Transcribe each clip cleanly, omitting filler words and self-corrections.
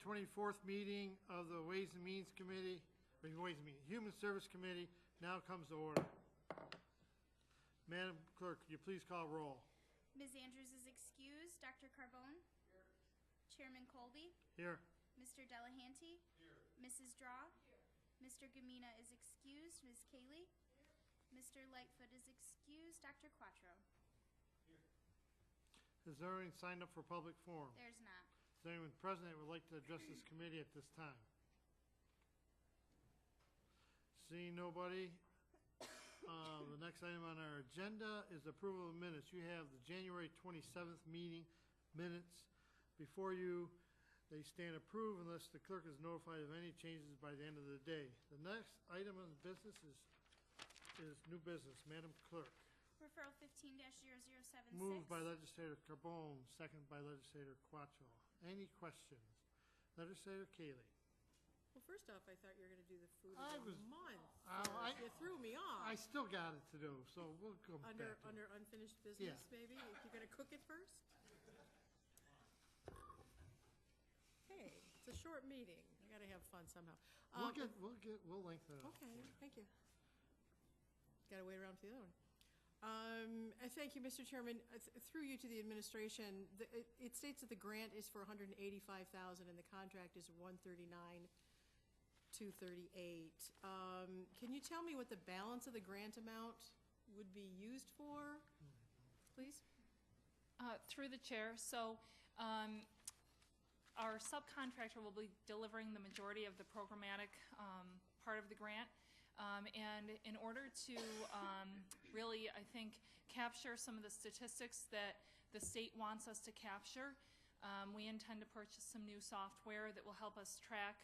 24th meeting of the Ways and Means Committee, Human Service Committee now comes to order. Madam Clerk, could you please call roll? Ms. Andrews is excused. Dr. Carbone? Here. Chairman Colby? Here. Mr. Delahanty? Here. Mrs. Draw? Here. Mr. Gamina is excused. Ms. Cayley? Here. Mr. Lightfoot is excused. Dr. Quattro? Here. Is there anyone signed up for public forum? There's not. Is there anyone present that would like to address this committee at this time? Seeing nobody, the next item on our agenda is approval of minutes. You have the January 27th meeting minutes before you. They stand approved unless the clerk is notified of any changes by the end of the day. The next item on the business is new business. Madam Clerk. Referral 15-0076. Moved by Legislator Carbone, second by Legislator Quattro. Any questions? Legislator Cayley. Well, first off, I thought you were going to do the food I of was- the month. I- You threw me off. I still got it to do, so we'll go back to it. Under unfinished business, maybe? You're going to cook it first? Hey, it's a short meeting. I got to have fun somehow. We'll lengthen it. Okay, thank you. Got to wait around for the other one. Thank you, Mr. Chairman. Through you to the administration, it states that the grant is for $185,000 and the contract is $139,238. Can you tell me what the balance of the grant amount would be used for, please? Through the chair, so our subcontractor will be delivering the majority of the programmatic part of the grant. And in order to really, I think, capture some of the statistics that the state wants us to capture, we intend to purchase some new software that will help us track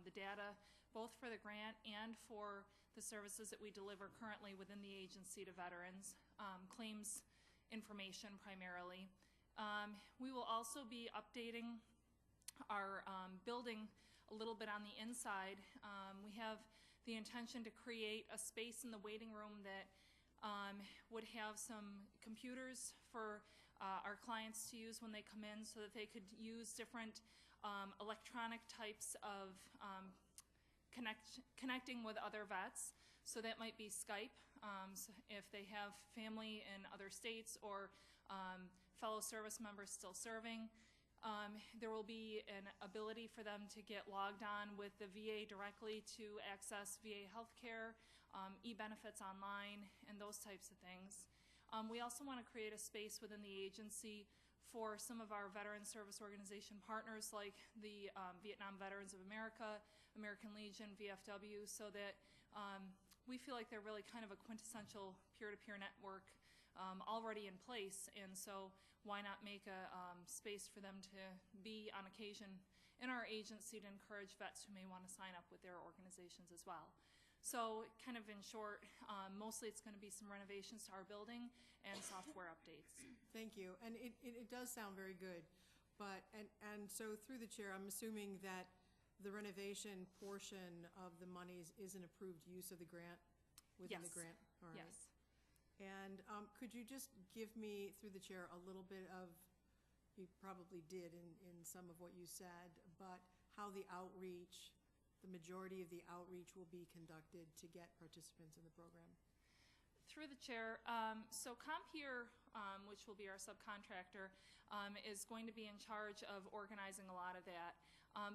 the data both for the grant and for the services that we deliver currently within the agency to veterans, claims information primarily. We will also be updating our building a little bit on the inside. We have the intention to create a space in the waiting room that would have some computers for our clients to use when they come in so that they could use different electronic types of connecting with other vets. So that might be Skype, so if they have family in other states or fellow service members still serving. There will be an ability for them to get logged on with the VA directly to access VA healthcare, e-benefits online, and those types of things. We also want to create a space within the agency for some of our veteran service organization partners like the Vietnam Veterans of America, American Legion, VFW, so that we feel like they're really kind of a quintessential peer-to-peer network already in place, and so why not make a space for them to be on occasion in our agency to encourage vets who may want to sign up with their organizations as well. So kind of in short, mostly it's going to be some renovations to our building and software updates. Thank you, and it does sound very good, but, and so through the chair, I'm assuming that the renovation portion of the monies is an approved use of the grant, within the grant? All right. Yes. And could you just give me, through the chair, a little bit of, you probably did in some of what you said, but how the outreach, the majority of the outreach will be conducted to get participants in the program? Through the chair, so CompHere, which will be our subcontractor, is going to be in charge of organizing a lot of that.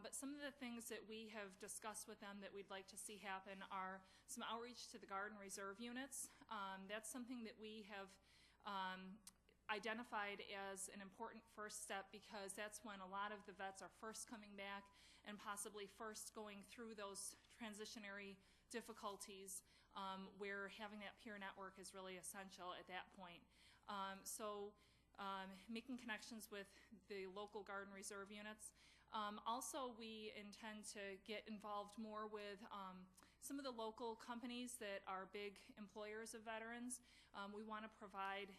But some of the things that we have discussed with them that we'd like to see happen are some outreach to the Guard and Reserve units. That's something that we have identified as an important first step because that's when a lot of the vets are first coming back and possibly first going through those transitionary difficulties where having that peer network is really essential at that point. Making connections with the local Guard and Reserve units. Also, we intend to get involved more with some of the local companies that are big employers of veterans. We want to provide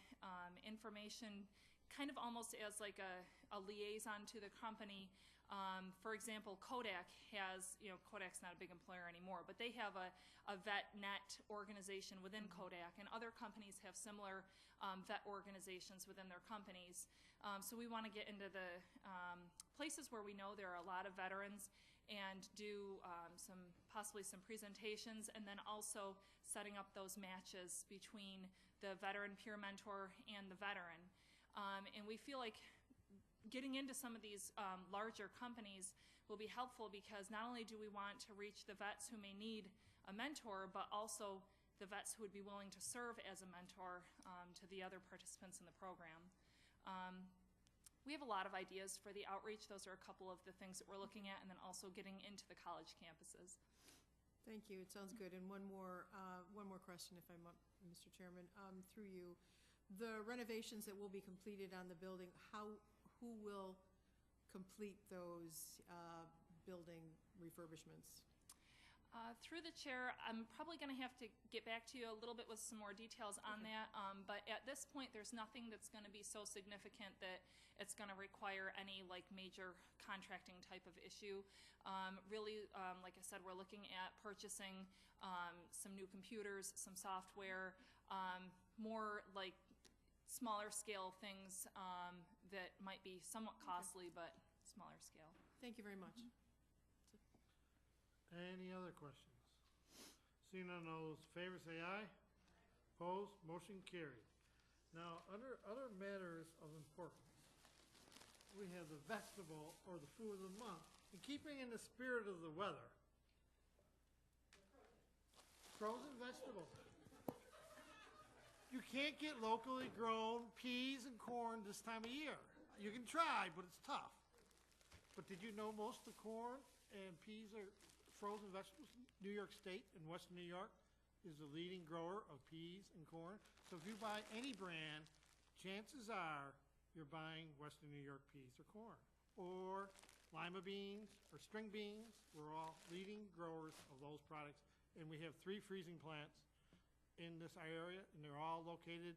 information kind of almost as like a liaison to the company. For example, Kodak has, Kodak's not a big employer anymore, but they have a vet net organization within Kodak, and other companies have similar vet organizations within their companies. So we want to get into the places where we know there are a lot of veterans and do possibly some presentations, and then also setting up those matches between the veteran peer mentor and the veteran. And we feel like getting into some of these larger companies will be helpful, because not only do we want to reach the vets who may need a mentor, but also the vets who would be willing to serve as a mentor to the other participants in the program. We have a lot of ideas for the outreach. Those are a couple of the things that we're looking at, and then also getting into the college campuses. Thank you. It sounds good. And one more question, if I might, Mr. Chairman, through you. The renovations that will be completed on the building, who will complete those building refurbishments? Through the chair, I'm probably going to have to get back to you a little bit with some more details on that, but at this point there's nothing that's going to be so significant that it's going to require any like major contracting type of issue. Really, like I said, we're looking at purchasing some new computers, some software, more like smaller scale things that might be somewhat costly, but smaller scale. Thank you very much. Any other questions? Seeing none, all those in favor say aye. Opposed, motion carried. Now, under other matters of importance, we have the vegetable or the food of the month. And keeping in the spirit of the weather, frozen vegetables. You can't get locally grown peas and corn this time of year. You can try, but it's tough. But did you know most of the corn and peas are frozen vegetables? New York State and Western New York is the leading grower of peas and corn. So if you buy any brand, chances are you're buying Western New York peas or corn. Or lima beans or string beans. We're all leading growers of those products. And we have 3 freezing plants in this area, and they're all located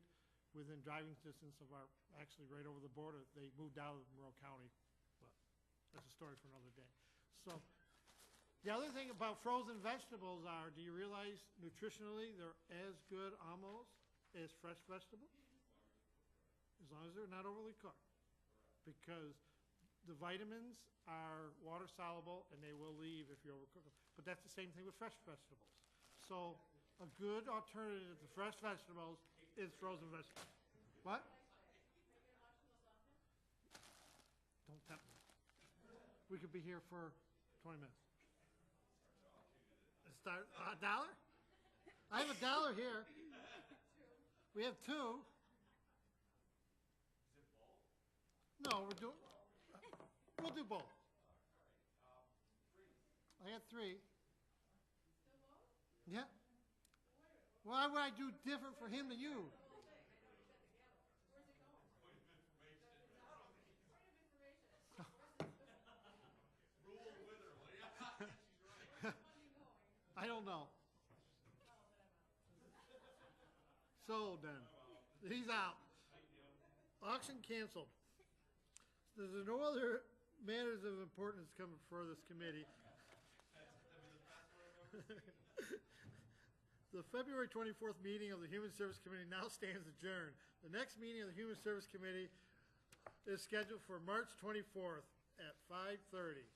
within driving distance of our, actually right over the border. They moved out of Monroe County, but that's a story for another day. So the other thing about frozen vegetables are, do you realize nutritionally they're as good almost as fresh vegetables? As long as they're not overly cooked. Because the vitamins are water soluble and they will leave if you overcook them. But that's the same thing with fresh vegetables. So a good alternative to fresh vegetables is frozen vegetables. What? Don't tempt me. We could be here for 20 minutes. Start $1? I have $1 here. We have 2. No, we'll do both. I got 3. Yeah. Why would I do different for him than you? I don't know. So then, he's out. Auction canceled. There's no other matters of importance come before this committee. The February 24th meeting of the Human Service Committee now stands adjourned. The next meeting of the Human Service Committee is scheduled for March 24th at 5:30.